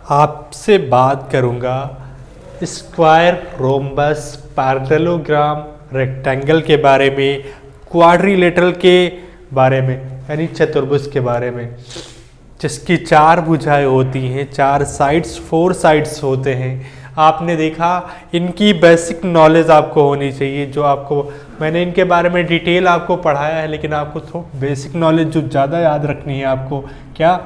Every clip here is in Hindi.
आपसे बात करूंगा स्क्वायर, रोम्बस, पैरेललोग्राम, रेक्टेंगल के बारे में, क्वाड्रिलेटरल के बारे में यानी चतुर्भुज के बारे में, जिसकी 4 भुजाएं होती हैं, 4 साइड्स, 4 साइड्स होते हैं। आपने देखा, इनकी बेसिक नॉलेज आपको होनी चाहिए। जो आपको मैंने इनके बारे में डिटेल आपको पढ़ाया है, लेकिन आपको तो बेसिक नॉलेज जो ज़्यादा याद रखनी है आपको, क्या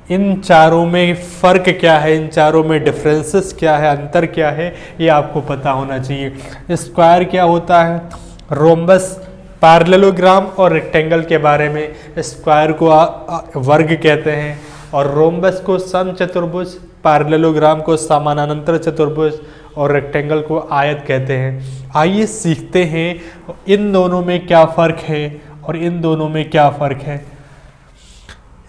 इन चारों में फ़र्क क्या है, इन चारों में डिफरेंसेस क्या है, अंतर क्या है, ये आपको पता होना चाहिए। स्क्वायर क्या होता है, रोम्बस, पैरेललोग्राम और रेक्टेंगल के बारे में। स्क्वायर को वर्ग कहते हैं और रोम्बस को समचतुर्भुज, पैरेललोग्राम को समानांतर चतुर्भुज और रेक्टेंगल को आयत कहते हैं। आइए सीखते हैं इन दोनों में क्या फ़र्क है और इन दोनों में क्या फ़र्क है।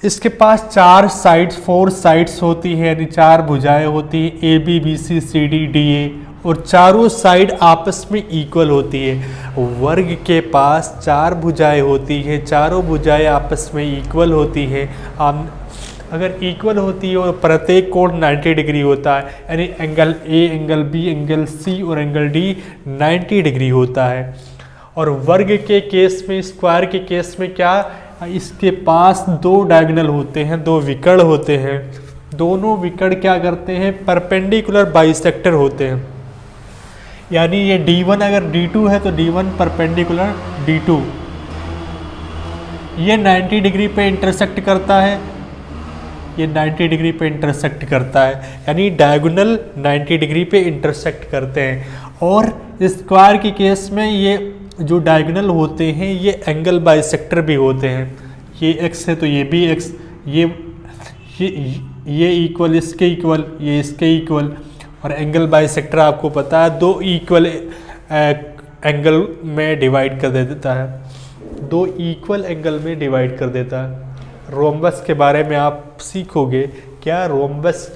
इसके पास 4 साइड्स, 4 साइड्स होती है, यानी 4 भुजाएं होती हैं, A B B C C D D A, और चारों साइड आपस में इक्वल होती है। वर्ग के पास 4 भुजाएं होती हैं, चारों भुजाएं आपस में इक्वल होती हैं। अगर इक्वल होती है और प्रत्येक कोण 90 डिग्री होता है, यानी angle A, angle B, angle C और एंगल डी 90 डिग्री होता है। और वर्ग के केस में, स्क्वायर के केस में क्या, इसके पास 2 डायगोनल होते हैं, 2 विकर्ण होते हैं। दोनों विकर्ण क्या करते हैं, परपेंडिकुलर बाइसेक्टर होते हैं। यानी ये D1 अगर D2 है तो D1 परपेंडिकुलर D2, ये 90 डिग्री पे इंटरसेक्ट करता है, ये 90 डिग्री पे इंटरसेक्ट करता है, यानी डायगोनल 90 डिग्री पे इंटरसेक्ट करते हैं। और स्क्वायर के केस में ये जो डायगोनल होते हैं ये एंगल बाइसेक्टर भी होते हैं। ये x है तो ये भी x, ये इक्वल इसके इक्वल, ये इसके इक्वल। और एंगल बाइसेक्टर आपको पता है 2 इक्वल एंगल में डिवाइड कर देता है, 2 इक्वल एंगल में डिवाइड कर देता है। रोम्बस के बारे में आप सीखोगे। क्या रोम्बस,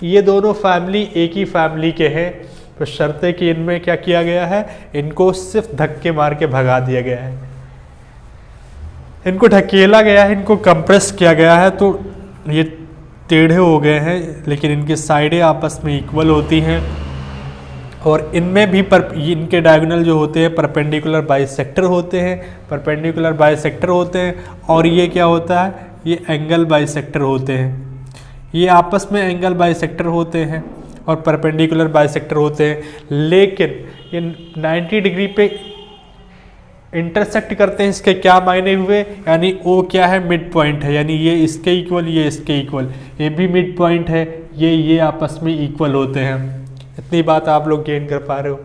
ये दोनों फैमिली एक ही फैमिली के हैं, तो शर्त है कि इनमें क्या किया गया है, इनको सिर्फ धक्के मार के भगा दिया गया है, इनको ढकेला गया है, इनको कंप्रेस किया गया है, तो ये टेढ़े हो गए हैं, लेकिन इनकी साइडें आपस में इक्वल होती हैं। और इनमें भी इनके डायगोनल जो होते हैं परपेंडिकुलर बाइसेक्टर होते हैं, परपेंडिकुलर बाइसेक्टर होते हैं। और ये क्या होता है, ये एंगल बाइसेक्टर होते हैं। ये आपस में एंगल बाइसेक्टर होते हैं और परपेंडिकुलर बाइसेक्टर होते हैं, लेकिन ये 90 डिग्री पे इंटरसेक्ट करते हैं। इसके क्या मायने हुए, यानी O क्या है, मिड पॉइंट है, यानी ये इसके इक्वल, ये इसके इक्वल, ये भी मिड पॉइंट है, ये आपस में इक्वल होते हैं। इतनी बात आप लोग गेन कर पा रहे हो।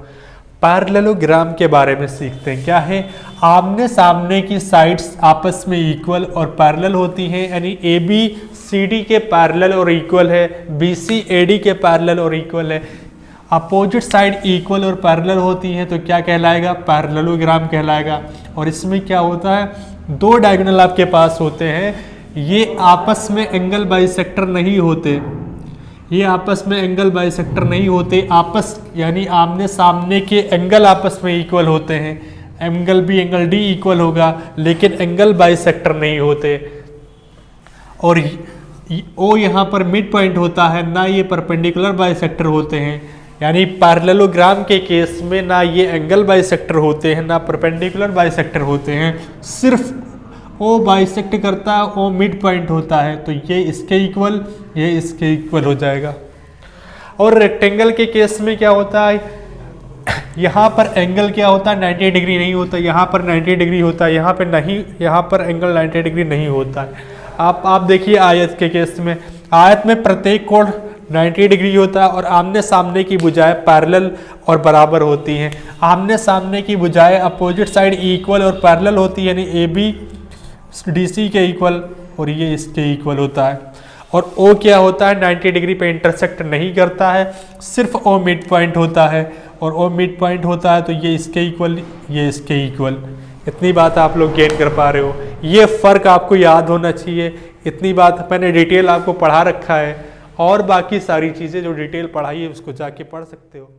पैरेललोग्राम के बारे में सीखते हैं। क्या है, आमने सामने की साइड्स आपस में इक्वल और पैरेलल होती हैं, यानी ए बी सी डी के पैरेलल और इक्वल है, बी सी ए डी के पैरेलल और इक्वल है। अपोजिट साइड इक्वल और पैरेलल होती हैं तो क्या कहलाएगा, पैरेललोग्राम कहलाएगा। और इसमें क्या होता है, 2 डायगोनल आपके पास होते हैं, ये आपस में एंगल बाइसेक्टर नहीं होते, ये आपस में एंगल बाइसेक्टर नहीं होते, आपस यानी आमने सामने के एंगल आपस में इक्वल होते हैं, angle B angle D equal होगा, लेकिन एंगल बाइसेक्टर नहीं होते। और O यहाँ पर मिड पॉइंट होता है, ना ये परपेंडिकुलर बाइसेक्टर होते हैं, यानी पैरेललोग्राम के केस में ना ये एंगल बाइसेक्टर होते हैं, ना परपेंडिकुलर बाइसेक्टर होते हैं, सिर्फ O बाइसेक्ट करता है, O मिड पॉइंट होता है, तो ये इसके इक्वल, ये इसके इक्वल हो जाएगा। और रेक्टेंगल के केस में क्या होता है, यहाँ पर एंगल क्या होता है, 90 डिग्री नहीं होता, यहाँ पर 90 डिग्री होता है, यहाँ पे नहीं, यहाँ पर एंगल 90 डिग्री नहीं होता है। आप देखिए आयत के केस में, आयत में प्रत्येक कोण 90 डिग्री होता है और आमने सामने की भुजाएं पैरेलल और बराबर होती हैं। आमने सामने की भुजाएं अपोजिट साइड इक्वल और पैरेलल होती है, यानी ए बी डी सी के इक्वल और ये इसके इक्वल होता है। और O क्या होता है, 90 डिग्री पे इंटरसेक्ट नहीं करता है, सिर्फ O मिड पॉइंट होता है, और O मिड पॉइंट होता है तो ये इसके इक्वल, ये इसके इक्वल। इतनी बात आप लोग गेन कर पा रहे हो, ये फ़र्क आपको याद होना चाहिए। इतनी बात मैंने डिटेल आपको पढ़ा रखा है, और बाकी सारी चीज़ें जो डिटेल पढ़ाई है उसको जाके पढ़ सकते हो।